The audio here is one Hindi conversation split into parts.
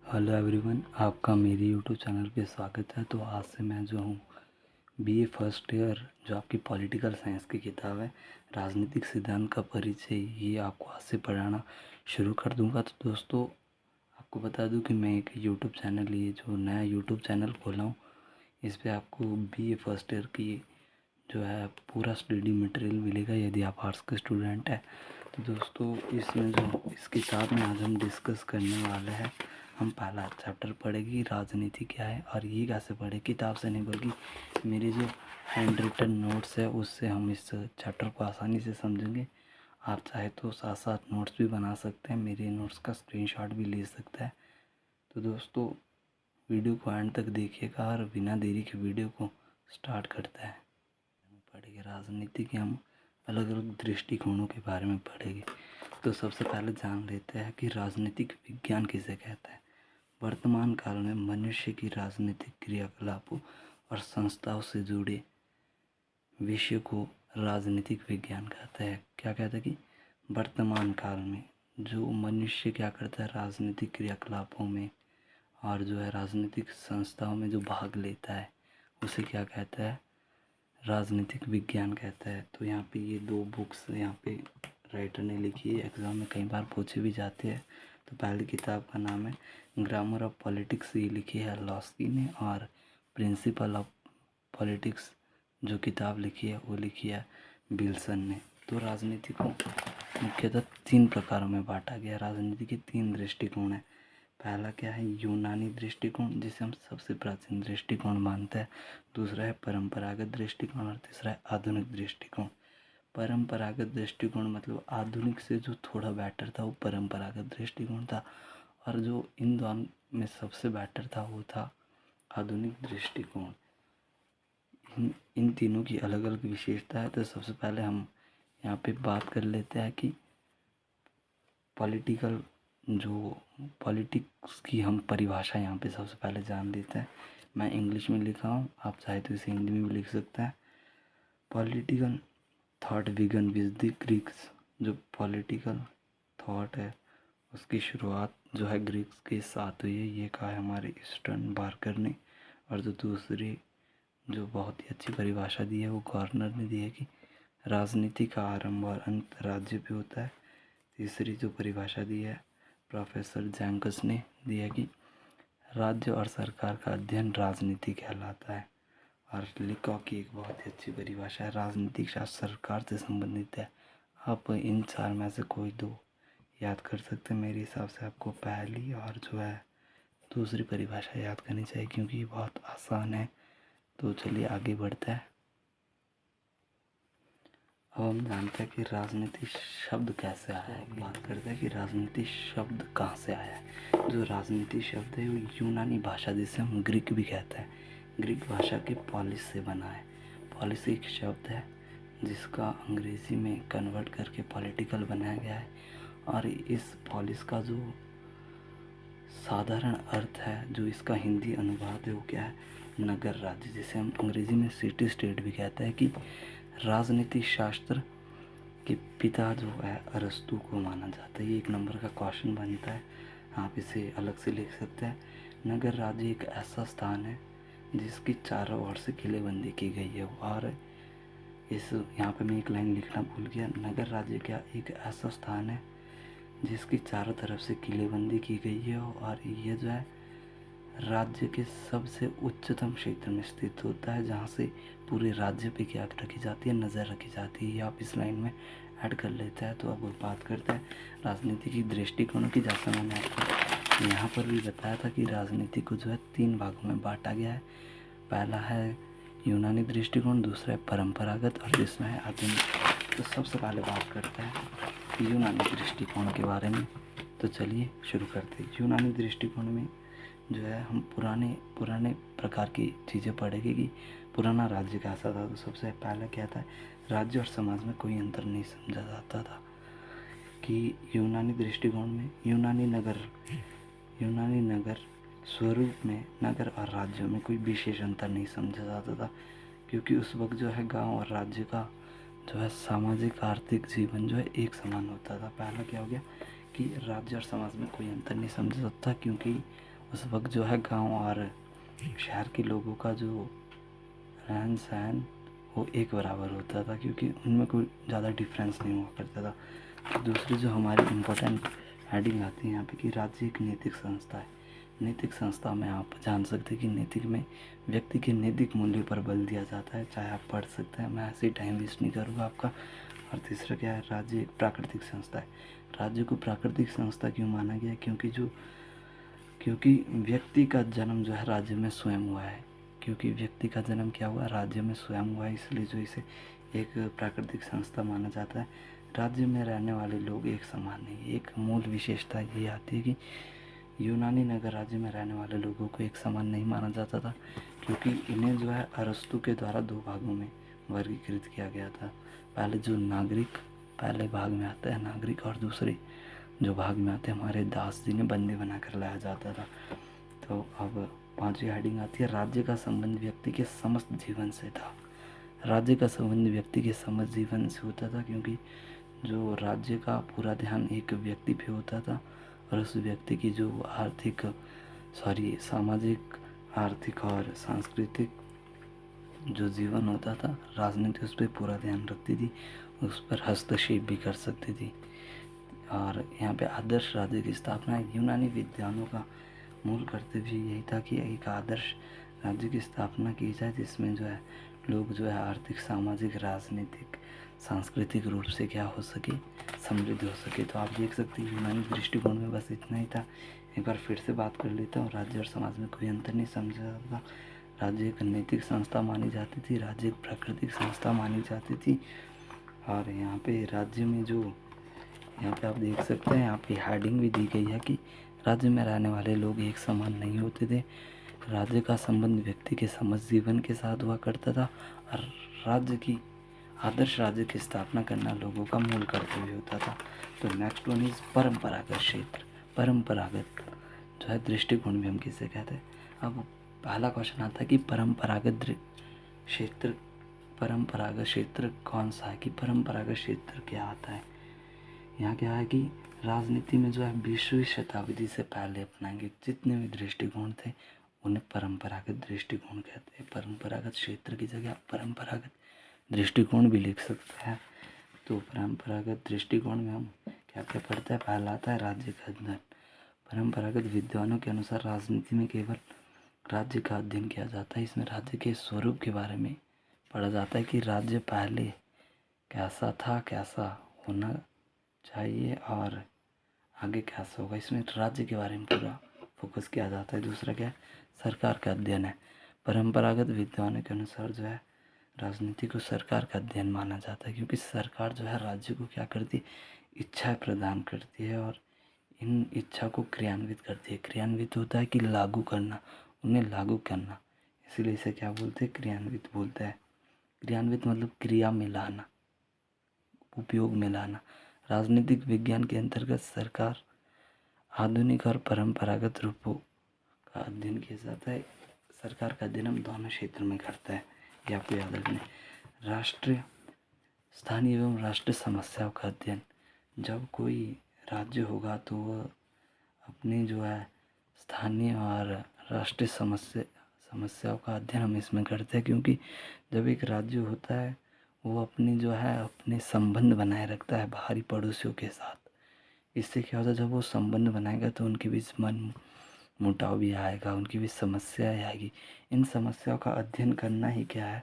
हेलो एवरीवन, आपका मेरे यूट्यूब चैनल पे स्वागत है। तो आज से मैं जो हूँ बीए फर्स्ट ईयर, जो आपकी पॉलिटिकल साइंस की किताब है राजनीतिक सिद्धांत का परिचय, ये आपको आज से पढ़ाना शुरू कर दूंगा। तो दोस्तों, आपको बता दूं कि मैं एक यूट्यूब चैनल, ये जो नया यूट्यूब चैनल खोला हूँ, इस पे आपको बीए फर्स्ट ईयर की जो है पूरा स्टडी मटेरियल मिलेगा यदि आप आर्ट्स के स्टूडेंट हैं। तो दोस्तों, इसमें जो इस किताब में आज हम डिस्कस करने वाले हैं, हम पहला चैप्टर पढ़ेगी राजनीति क्या है। और ये कैसे पढ़े, किताब से नहीं बल्कि मेरे जो हैंड रिटन नोट्स है उससे हम इस चैप्टर को आसानी से समझेंगे। आप चाहे तो साथ साथ नोट्स भी बना सकते हैं, मेरे नोट्स का स्क्रीनशॉट भी ले सकते हैं। तो दोस्तों, वीडियो को एंड तक देखिएगा और बिना देरी के वीडियो को स्टार्ट करते हैं। पढ़ेंगे राजनीति के हम अलग अलग दृष्टिकोणों के बारे में पढ़ेंगे। तो सबसे पहले जान लेते हैं कि राजनीतिक विज्ञान किसे कहता है। वर्तमान काल में मनुष्य की राजनीतिक क्रियाकलापों और संस्थाओं से जुड़े विषय को राजनीतिक विज्ञान कहता है। क्या कहता है कि वर्तमान काल में जो मनुष्य क्या करता है, राजनीतिक क्रियाकलापों में और जो है राजनीतिक संस्थाओं में जो भाग लेता है, उसे क्या कहता है, राजनीतिक विज्ञान कहता है। तो यहाँ पे ये दो बुक्स यहाँ पे राइटर ने लिखी है, एग्ज़ाम में कई बार पूछे भी जाते हैं। तो पहली किताब का नाम है ग्रामर ऑफ पॉलिटिक्स, ये लिखी है लॉस्की ने, और प्रिंसिपल ऑफ पॉलिटिक्स जो किताब लिखी है वो लिखी है विल्सन ने। तो राजनीति को मुख्यतः 3 प्रकारों में बांटा गया। राजनीति के 3 दृष्टिकोण हैं। पहला क्या है, यूनानी दृष्टिकोण, जिसे हम सबसे प्राचीन दृष्टिकोण मानते हैं। दूसरा है परंपरागत दृष्टिकोण और तीसरा है आधुनिक दृष्टिकोण। परंपरागत दृष्टिकोण मतलब आधुनिक से जो थोड़ा बेटर था वो परंपरागत दृष्टिकोण था, और जो इन दोनों में सबसे बेटर था वो था आधुनिक दृष्टिकोण। इन तीनों की अलग अलग विशेषता है। तो सबसे पहले हम यहाँ पे बात कर लेते हैं कि पॉलिटिक्स की हम परिभाषा यहाँ पे सबसे पहले जान लेते हैं। मैं इंग्लिश में लिखा हूँ, आप चाहे तो इसे हिंदी में भी लिख सकते हैं। Political thought began with the Greeks, जो पॉलिटिकल थॉट है उसकी शुरुआत जो है ग्रीक्स के साथ हुई है, ये कहा है हमारे ईस्टर्न बार्कर ने। और जो दूसरी जो बहुत ही अच्छी परिभाषा दी है वो गवर्नर ने दी है कि राजनीति का आरंभ और अंत राज्य पे होता है। तीसरी जो परिभाषा दी है प्रोफेसर जैंकस ने दी है कि राज्य और सरकार का अध्ययन राजनीति कहलाता है। और लिकॉक की एक बहुत ही अच्छी परिभाषा है, राजनीतिक शास्त्र सरकार से संबंधित है। आप इन 4 में से कोई 2 याद कर सकते हैं। मेरे हिसाब से आपको पहली और जो है दूसरी परिभाषा याद करनी चाहिए, क्योंकि ये बहुत आसान है। तो चलिए आगे बढ़ते हैं। अब हम जानते हैं कि राजनीति शब्द कैसे आया है। बात करते हैं कि राजनीति शब्द कहाँ से आया है। जो राजनीति शब्द है वो यूनानी भाषा, जिसे हम ग्रीक भी कहते हैं, ग्रीक भाषा के पॉलिस से बना है। पॉलिस एक शब्द है जिसका अंग्रेज़ी में कन्वर्ट करके पॉलिटिकल बनाया गया है। और इस पॉलिस का जो साधारण अर्थ है, जो इसका हिंदी अनुवाद है वो क्या है, नगर राज्य, जिसे हम अंग्रेज़ी में सिटी स्टेट भी कहते हैं। कि राजनीति शास्त्र के पिता जो है अरस्तु को माना जाता है। ये 1 नंबर का क्वेश्चन बनता है, आप इसे अलग से लिख सकते हैं। नगर राज्य एक ऐसा स्थान है जिसकी चारों ओर से किलेबंदी की गई है। और इस यहाँ पे मैं एक लाइन लिखना भूल गया, नगर राज्य क्या एक ऐसा स्थान है जिसकी चारों तरफ से किलेबंदी की गई है, और ये जो है राज्य के सबसे उच्चतम क्षेत्र में स्थित होता है, जहाँ से पूरे राज्य पे क्या रखी जाती है, नज़र रखी जाती है। ये आप इस लाइन में ऐड कर लेते हैं। तो अब बात करते हैं राजनीति की दृष्टिकोणों की। जैसा मैंने आपको यहाँ पर भी बताया था कि राजनीति को जो है 3 भागों में बांटा गया है। पहला है यूनानी दृष्टिकोण, दूसरा है परंपरागत और तीसरा है आधुनिक। तो सबसे पहले बात करते हैं यूनानी दृष्टिकोण के बारे में। तो चलिए शुरू करते हैं। यूनानी दृष्टिकोण में जो है हम पुराने प्रकार की चीज़ें पढ़ेंगे कि पुराना राज्य कैसा था। तो सबसे पहले क्या था, राज्य और समाज में कोई अंतर नहीं समझा जाता था। कि यूनानी दृष्टिकोण में यूनानी नगर स्वरूप में नगर और राज्यों में कोई विशेष अंतर नहीं समझा जाता था, क्योंकि उस वक्त जो है गांव और राज्य का जो है सामाजिक आर्थिक जीवन जो है एक समान होता था। पहला क्या हो गया कि राज्य और समाज में कोई अंतर नहीं समझा जाता, क्योंकि उस वक्त जो है गांव और शहर के लोगों का जो रहन सहन वो एक बराबर होता था, क्योंकि उनमें कोई ज़्यादा डिफरेंस नहीं हुआ करता था। तो दूसरी जो हमारी इम्पोर्टेंट हेडिंग आती है यहाँ पे कि राज्य एक नैतिक संस्था है। नैतिक संस्था में आप जान सकते हैं कि नैतिक में व्यक्ति के नैतिक मूल्यों पर बल दिया जाता है। चाहे आप पढ़ सकते हैं, मैं ऐसे ही टाइम वेस्ट नहीं करूँगा आपका। और तीसरा क्या है, राज्य एक प्राकृतिक संस्था है। राज्य को प्राकृतिक संस्था क्यों माना गया है? क्योंकि व्यक्ति का जन्म जो है राज्य में स्वयं हुआ है। क्योंकि व्यक्ति का जन्म क्या हुआ, राज्य में स्वयं हुआ है, इसलिए जो इसे एक प्राकृतिक संस्था माना जाता है। राज्य में रहने वाले लोग एक समान नहीं। एक मूल विशेषता ये आती है कि यूनानी नगर राज्य में रहने वाले लोगों को एक समान नहीं माना जाता था, क्योंकि इन्हें जो है अरस्तु के द्वारा दो भागों में वर्गीकृत किया गया था। पहले जो नागरिक, पहले भाग में आता है नागरिक, और दूसरे जो भाग में आते हैं हमारे दास जिन्हें बंदी बना कर लाया जाता था। तो अब पांचवी हेडिंग आती है, राज्य का संबंध व्यक्ति के समस्त जीवन से था। राज्य का संबंध व्यक्ति के समस्त जीवन से होता था, क्योंकि जो राज्य का पूरा ध्यान एक व्यक्ति पे होता था, और उस व्यक्ति की जो सामाजिक, आर्थिक और सांस्कृतिक जो जीवन होता था, राजनीति उस पर पूरा ध्यान रखती थी, उस पर हस्तक्षेप भी कर सकती थी। और यहाँ पे आदर्श राज्य की स्थापना यूनानी विद्वानों का मूल कर्तव्य यही था कि एक आदर्श राज्य की स्थापना की जाए, जिसमें जो है लोग जो है आर्थिक, सामाजिक, राजनीतिक, सांस्कृतिक रूप से क्या हो सके, समृद्ध हो सके। तो आप देख सकते हैं यूनानी दृष्टिकोण में बस इतना ही था। एक बार फिर से बात कर लेता हूँ। राज्य और समाज में कोई अंतर नहीं समझा जाता। राज्य एक नैतिक संस्था मानी जाती थी, राज्य एक प्राकृतिक संस्था मानी जाती थी। और यहाँ पे राज्य में जो, यहाँ पे आप देख सकते हैं, यहाँ पे हेडिंग भी दी गई है कि राज्य में रहने वाले लोग एक समान नहीं होते थे। राज्य का संबंध व्यक्ति के समस्त जीवन के साथ हुआ करता था, और राज्य की आदर्श राज्य की स्थापना करना लोगों का मूल कर्तव्य होता था। तो नेक्स्ट वन इज परंपरागत क्षेत्र। परंपरागत जो है दृष्टिकोण भी हम किसे कहते हैं। अब पहला क्वेश्चन आता है कि परंपरागत क्षेत्र कौन सा है, कि परंपरागत क्षेत्र क्या आता है। यहाँ क्या है कि राजनीति में जो है 20वीं शताब्दी से पहले अपनाएंगे जितने भी दृष्टिकोण थे उन्हें परंपरागत दृष्टिकोण कहते हैं। परंपरागत क्षेत्र की जगह आप परंपरागत दृष्टिकोण भी लिख सकते हैं। तो परंपरागत दृष्टिकोण में हम क्या क्या पढ़ते हैं। पहला आता है राज्य का अध्ययन। परंपरागत विद्वानों के अनुसार राजनीति में केवल राज्य का अध्ययन किया जाता है। इसमें राज्य के स्वरूप के बारे में पढ़ा जाता है कि राज्य पहले कैसा था, कैसा होना चाहिए और आगे कैसा होगा। इसमें राज्य के बारे में पूरा फोकस किया जाता है। दूसरा क्या है, सरकार का अध्ययन है। परंपरागत विद्वानों के अनुसार जो है राजनीति को सरकार का अध्ययन माना जाता है, क्योंकि सरकार जो है राज्य को क्या करती है, इच्छाएं प्रदान करती है और इन इच्छा को क्रियान्वित करती है। क्रियान्वित होता है कि लागू करना, उन्हें लागू करना, इसीलिए इसे क्या बोलते हैं, क्रियान्वित बोलते हैं। क्रियान्वित मतलब क्रिया में लाना, उपयोग में लाना। राजनीतिक विज्ञान के अंतर्गत सरकार आधुनिक और परंपरागत रूपों का अध्ययन किया जाता है। सरकार का अध्ययन हम दोनों क्षेत्रों में करता है, ये आपको याद रखना है। राष्ट्रीय, स्थानीय एवं राष्ट्रीय समस्याओं का अध्ययन। जब कोई राज्य होगा तो वह अपनी जो है स्थानीय और राष्ट्रीय समस्याओं का अध्ययन हम इसमें करते हैं, क्योंकि जब एक राज्य होता है वो अपनी जो है अपने संबंध बनाए रखता है बाहरी पड़ोसियों के साथ। इससे क्या होता है, जब वो संबंध बनाएगा तो उनके बीच मन मुटाव भी आएगा, उनकी भी समस्याएं आएगी। इन समस्याओं का अध्ययन करना ही क्या है,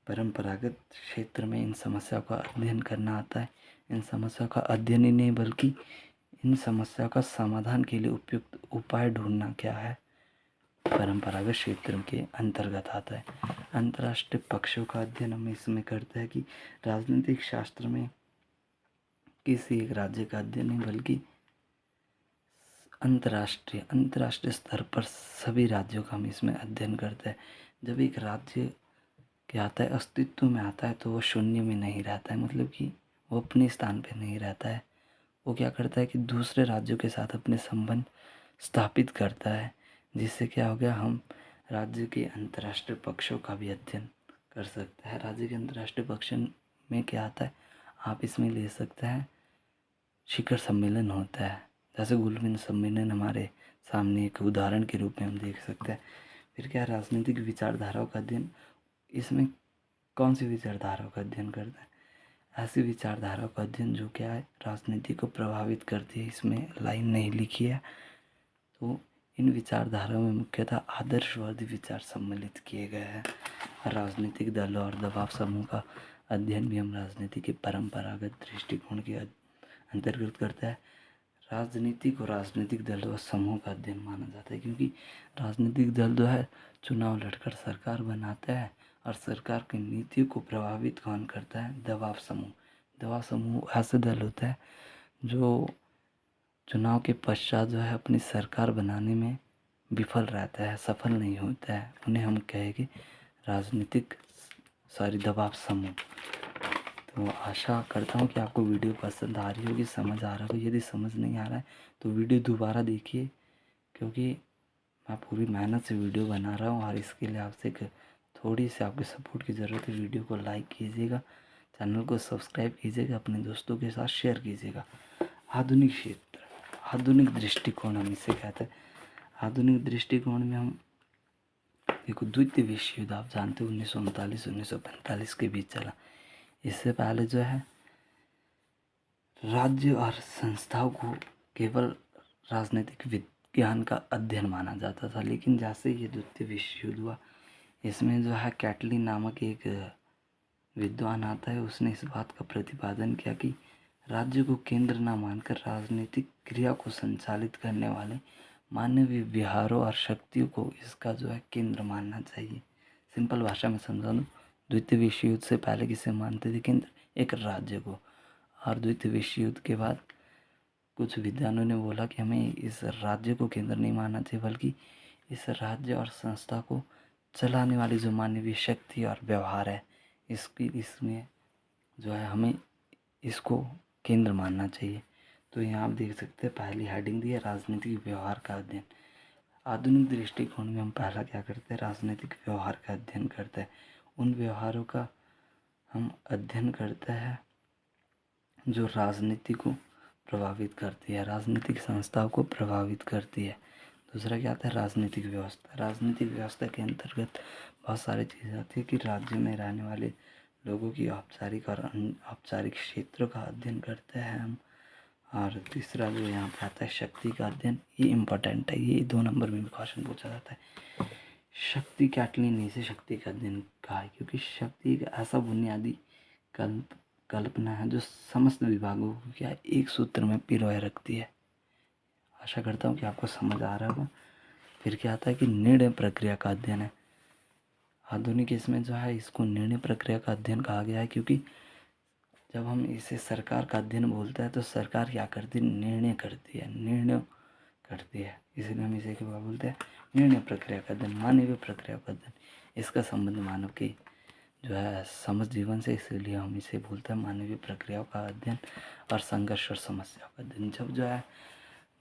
परंपरागत क्षेत्र में इन समस्याओं का अध्ययन करना आता है। इन समस्याओं का अध्ययन ही नहीं बल्कि इन समस्याओं का समाधान के लिए उपयुक्त उपाय ढूंढना क्या है, परंपरागत क्षेत्र के अंतर्गत आता है। अंतर्राष्ट्रीय पक्षों का अध्ययन हम इसमें करते हैं कि राजनीतिक शास्त्र में किसी एक राज्य का अध्ययन नहीं बल्कि अंतर्राष्ट्रीय स्तर पर सभी राज्यों का हम इसमें अध्ययन करते हैं। जब एक राज्य क्या आता है, अस्तित्व में आता है, तो वो शून्य में नहीं रहता है, मतलब कि वो अपने स्थान पे नहीं रहता है। वो क्या करता है कि दूसरे राज्यों के साथ अपने संबंध स्थापित करता है, जिससे क्या हो गया, हम राज्य के अंतर्राष्ट्रीय पक्षों का भी अध्ययन कर सकते हैं। राज्य के अंतर्राष्ट्रीय पक्ष में क्या आता है, आप इसमें ले सकते हैं शिखर सम्मेलन होता है, जैसे गोलबेज सम्मेलन हमारे सामने एक उदाहरण के रूप में हम देख सकते हैं। फिर क्या, राजनीतिक विचारधाराओं का अध्ययन, इसमें कौन सी विचारधाराओं का अध्ययन करता है? ऐसी विचारधाराओं का अध्ययन जो क्या है, राजनीति को प्रभावित करती है। इसमें लाइन नहीं लिखी है। तो इन विचारधाराओं में मुख्यतः आदर्शवादी विचार सम्मिलित किए गए हैं। राजनीतिक दलों और दबाव समूह का अध्ययन भी हम राजनीति के परंपरागत दृष्टिकोण के अंतर्गत करता है। राजनीति को राजनीतिक दलों और समूह का अध्ययन माना जाता है, क्योंकि राजनीतिक दल जो है चुनाव लड़कर सरकार बनाता है और सरकार की नीतियों को प्रभावित कौन करता है? दबाव समूह ऐसे दल होता है जो चुनाव के पश्चात जो है अपनी सरकार बनाने में विफल रहता है, सफल नहीं होता है। उन्हें हम कहेंगे राजनीतिक दबाव समूह। तो आशा करता हूँ कि आपको वीडियो पसंद आ रही होगी, समझ आ रहा होगा। यदि समझ नहीं आ रहा है तो वीडियो दोबारा देखिए, क्योंकि मैं पूरी मेहनत से वीडियो बना रहा हूँ और इसके लिए आपसे थोड़ी सी आपके सपोर्ट की ज़रूरत है। वीडियो को लाइक कीजिएगा, चैनल को सब्सक्राइब कीजिएगा, अपने दोस्तों के साथ शेयर कीजिएगा। आधुनिक क्षेत्र, आधुनिक दृष्टिकोण हम इसे कहते हैं। आधुनिक दृष्टिकोण में हम देखो, द्वितीय विश्व युद्ध आप जानते हो 1939-1945 के बीच चला। इससे पहले जो है राज्य और संस्थाओं को केवल राजनीतिक विज्ञान का अध्ययन माना जाता था, लेकिन जैसे ये द्वितीय विश्व युद्ध हुआ, इसमें जो है कैटलिन नामक एक विद्वान आता है। उसने इस बात का प्रतिपादन किया कि राज्य को केंद्र न मानकर राजनीतिक क्रिया को संचालित करने वाले मानवीय व्यवहारों और शक्तियों को इसका जो है केंद्र मानना चाहिए। सिंपल भाषा में समझा दूँ, द्वितीय विश्व युद्ध से पहले किसे मानते थे केंद्र? एक राज्य को। और द्वितीय विश्व युद्ध के बाद कुछ विद्वानों ने बोला कि हमें इस राज्य को केंद्र नहीं मानना चाहिए, बल्कि इस राज्य और संस्था को चलाने वाली जो मानवीय शक्ति और व्यवहार है, इसमें जो है हमें इसको केंद्र मानना चाहिए। तो यहाँ आप देख सकते हैं पहली हेडिंग दी है, राजनीतिक व्यवहार का अध्ययन। आधुनिक दृष्टिकोण में हम पहला क्या करते हैं? राजनीतिक व्यवहार का अध्ययन करते हैं। उन व्यवहारों का हम अध्ययन करते हैं जो राजनीति को प्रभावित करती है, राजनीतिक संस्थाओं को प्रभावित करती है। दूसरा क्या आता है? राजनीतिक व्यवस्था। राजनीतिक व्यवस्था के अंतर्गत बहुत सारी चीज़ें आती है कि राज्य में रहने वाले लोगों की औपचारिक और अनौपचारिक क्षेत्रों का अध्ययन करते हैं हम। और तीसरा जो यहाँ पे आता है शक्ति का अध्ययन। ये इम्पोर्टेंट है, ये 2 नंबर में भी क्वेश्चन पूछा जाता है। शक्ति कैटलिन ने इसे शक्ति का अध्ययन कहा है, क्योंकि शक्ति एक ऐसा बुनियादी कल्पना है जो समस्त विभागों को क्या एक सूत्र में पिरोए रखती है। आशा करता हूँ कि आपको समझ आ रहा होगा। फिर क्या आता है कि निर्णय प्रक्रिया का अध्ययन है। आधुनिक इसमें जो है इसको निर्णय प्रक्रिया का अध्ययन कहा गया है, क्योंकि जब हम इसे सरकार का अध्ययन बोलते हैं तो सरकार क्या करती है? निर्णय करती है। इसलिए हम इसे क्या बोलते हैं? निर्णय प्रक्रिया का अध्ययन, मानवीय प्रक्रिया का अध्ययन। इसका संबंध मानव की जो है समझ जीवन से, इसीलिए हम इसे बोलते हैं मानवीय प्रक्रियाओं का अध्ययन और संघर्ष और समस्याओं का अध्ययन।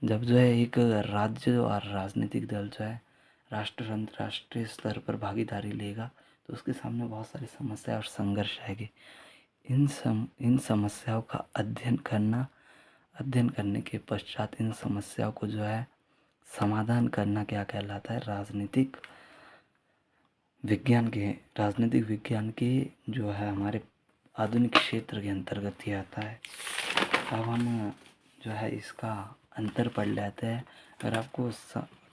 जब जो है एक राज्य और राजनीतिक दल जो है राष्ट्रीय स्तर पर भागीदारी लेगा, तो उसके सामने बहुत सारी समस्या और संघर्ष आएगी। इन समस्याओं का अध्ययन करने के पश्चात इन समस्याओं को जो है समाधान करना क्या कहलाता है? राजनीतिक विज्ञान के जो है हमारे आधुनिक क्षेत्र के अंतर्गत ही आता है। अब हम जो है इसका अंतर पढ़ लेते हैं। अगर आपको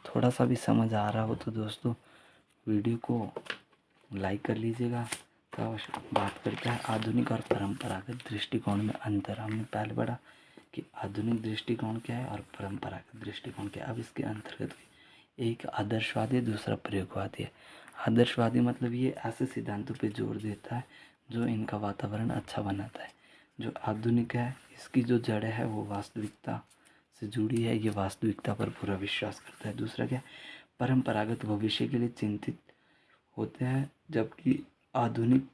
थोड़ा सा भी समझ आ रहा हो तो दोस्तों वीडियो को लाइक कर लीजिएगा। तो बात करते हैं आधुनिक और परंपरागत दृष्टिकोण में अंतर। हमने पहले पढ़ा कि आधुनिक दृष्टिकोण क्या है और परंपरागत दृष्टिकोण क्या है। अब इसके अंतर्गत एक आदर्शवादी, दूसरा प्रयोगवादी है। आदर्शवादी मतलब ये ऐसे सिद्धांतों पे जोर देता है जो इनका वातावरण अच्छा बनाता है। जो आधुनिक है, इसकी जो जड़ है वो वास्तविकता से जुड़ी है, ये वास्तविकता पर पूरा विश्वास करता है। दूसरा क्या? परंपरागत भविष्य के लिए चिंतित होते हैं, जबकि आधुनिक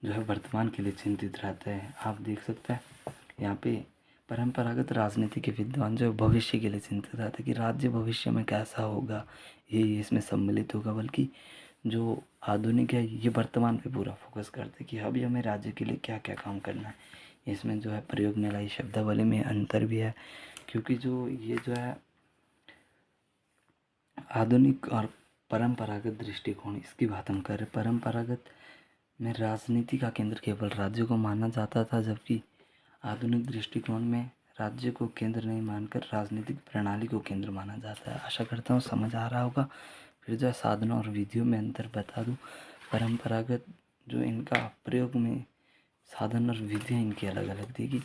जो है वर्तमान के लिए चिंतित रहते हैं। आप देख सकते हैं यहाँ पे परंपरागत राजनीति के विद्वान जो भविष्य के लिए चिंतित रहते हैं कि राज्य भविष्य में कैसा होगा, ये इसमें सम्मिलित होगा। बल्कि जो आधुनिक है ये वर्तमान पे पूरा फोकस करते हैं कि अभी हमें राज्य के लिए क्या क्या काम करना है। इसमें जो है प्रयोग में लाई शब्दावली में अंतर भी है। क्योंकि जो ये जो है आधुनिक और परंपरागत दृष्टिकोण, इसकी बात हम कर रहे। परंपरागत में राजनीति का केंद्र केवल राज्य को माना जाता था, जबकि आधुनिक दृष्टिकोण में राज्य को केंद्र नहीं मानकर राजनीतिक प्रणाली को केंद्र माना जाता है। आशा करता हूँ समझ आ रहा होगा। फिर जो है साधनों और विधियों में अंतर बता दूँ। परंपरागत जो इनका प्रयोग में साधन और विधियाँ इनकी अलग अलग थी कि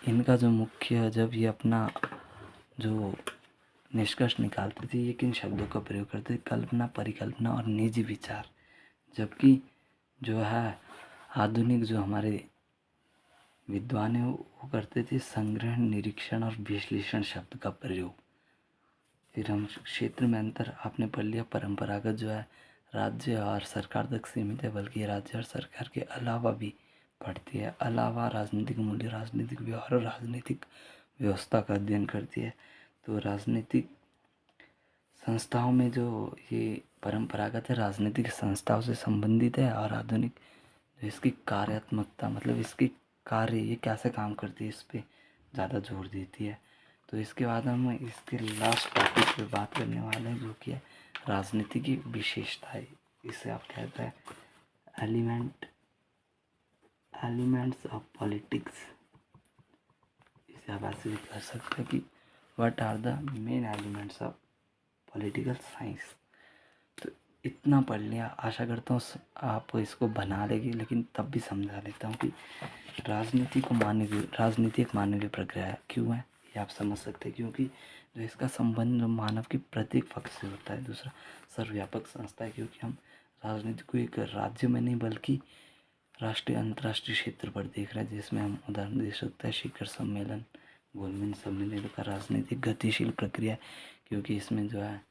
इनका जो मुख्य, जब ये अपना जो निष्कर्ष निकालते थे, ये किन शब्दों का प्रयोग करते थे? कल्पना, परिकल्पना और निजी विचार। जबकि जो है आधुनिक जो हमारे विद्वान है वो करते थे संग्रहण, निरीक्षण और विश्लेषण शब्द का प्रयोग। फिर हम क्षेत्र में अंतर आपने पढ़ लिया। परंपरागत जो है राज्य और सरकार तक सीमित है, बल्कि राज्य और सरकार के अलावा भी पढ़ती है। अलावा राजनीतिक मूल्य, राजनीतिक व्यवहार और राजनीतिक व्यवस्था का अध्ययन करती है। तो राजनीतिक संस्थाओं में जो ये परंपरागत है राजनीतिक संस्थाओं से संबंधित है, और आधुनिक जो इसकी कार्यात्मकता, मतलब इसकी कार्य, ये कैसे काम करती है, इस पर ज़्यादा जोर देती है। तो इसके बाद हम इसके लास्ट टॉपिक पे बात करने वाले हैं, जो कि है राजनीति की विशेषताएं। इसे आप कहते हैं एलिमेंट्स ऑफ पॉलिटिक्स। इसे आप ऐसे भी कह सकते हैं कि what are the main elements of political science. तो इतना पढ़ लिया, आशा करता हूँ आप इसको बना लेंगे, लेकिन तब भी समझा लेता हूँ कि राजनीति एक मानवीय प्रक्रिया है। क्यों है ये आप समझ सकते हैं, क्योंकि जो इसका संबंध मानव के प्रत्येक पक्ष से होता है। दूसरा, सर्वव्यापक संस्था है, क्योंकि हम राजनीति को एक राज्य में नहीं बल्कि राष्ट्रीय अंतर्राष्ट्रीय क्षेत्र पर देख रहे हैं, जिसमें हम उदाहरण दे सकते हैं शिखर सम्मेलन, गोलमेज सम्मेलन का राजनीतिक गतिशील प्रक्रिया, क्योंकि इसमें जो है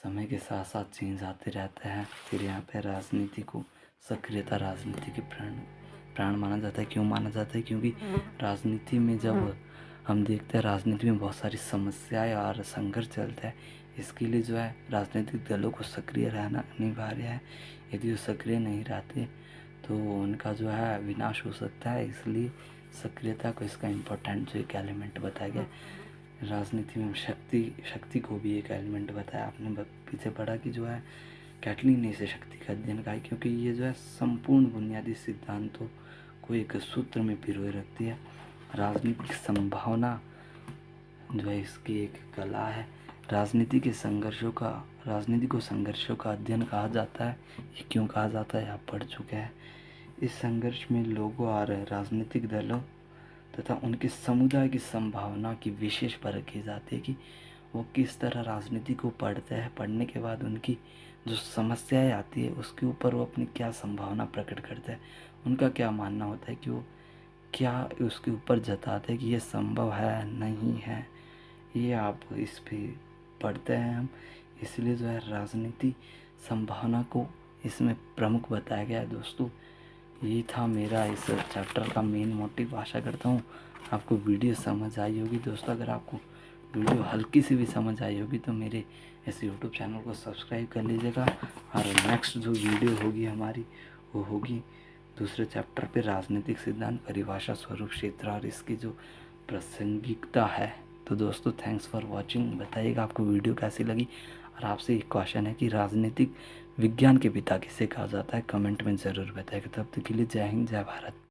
समय के साथ साथ चेंज आते रहते हैं। फिर यहाँ पे राजनीति को सक्रियता, राजनीति के प्राण माना जाता है। क्यों माना जाता है? क्योंकि राजनीति में जब हम देखते हैं राजनीति में बहुत सारी समस्याएं और संघर्ष चलता है, इसके लिए जो है राजनीतिक दलों को सक्रिय रहना अनिवार्य है। यदि वो सक्रिय नहीं रहते तो उनका जो है विनाश हो सकता है। इसलिए सक्रियता को इसका इम्पोर्टेंट जो एक एलिमेंट बताया गया। राजनीति में शक्ति को भी एक एलिमेंट बताया। आपने पीछे पढ़ा कि जो है कैटलिन ने इसे शक्ति का अध्ययन कहा, क्योंकि ये जो है संपूर्ण बुनियादी सिद्धांतों को एक सूत्र में पिरोए रखती है। राजनीतिक संभावना जो है इसकी एक कला है। राजनीति को संघर्षों का अध्ययन कहा जाता है। ये क्यों कहा जाता है आप पढ़ चुके हैं। इस संघर्ष में लोगों और राजनीतिक दलों तथा उनके समुदाय की संभावना की विशेष परख की जाती है कि वो किस तरह राजनीति को पढ़ते हैं। पढ़ने के बाद उनकी जो समस्याएं आती है उसके ऊपर वो अपनी क्या संभावना प्रकट करते हैं, उनका क्या मानना होता है कि वो क्या उसके ऊपर जताते हैं कि ये संभव है नहीं है। ये आप इस पे पढ़ते हैं हम। इसलिए जो है राजनीति संभावना को इसमें प्रमुख बताया गया है। दोस्तों, ये था मेरा इस चैप्टर का मेन मोटिव। आशा करता हूँ आपको वीडियो समझ आई होगी। दोस्तों, अगर आपको वीडियो हल्की सी भी समझ आई होगी तो मेरे इस यूट्यूब चैनल को सब्सक्राइब कर लीजिएगा। और नेक्स्ट जो वीडियो होगी हमारी, वो होगी दूसरे चैप्टर पे, राजनीतिक सिद्धांत, परिभाषा, स्वरूप, क्षेत्र और इसकी जो प्रासंगिकता है। तो दोस्तों, थैंक्स फॉर वॉचिंग। बताइएगा आपको वीडियो कैसी लगी। और आपसे एक क्वेश्चन है कि राजनीतिक विज्ञान के पिता किसे कहा जाता है, कमेंट में ज़रूर बताइएगा। तब तक के लिए जय हिंद, जय भारत।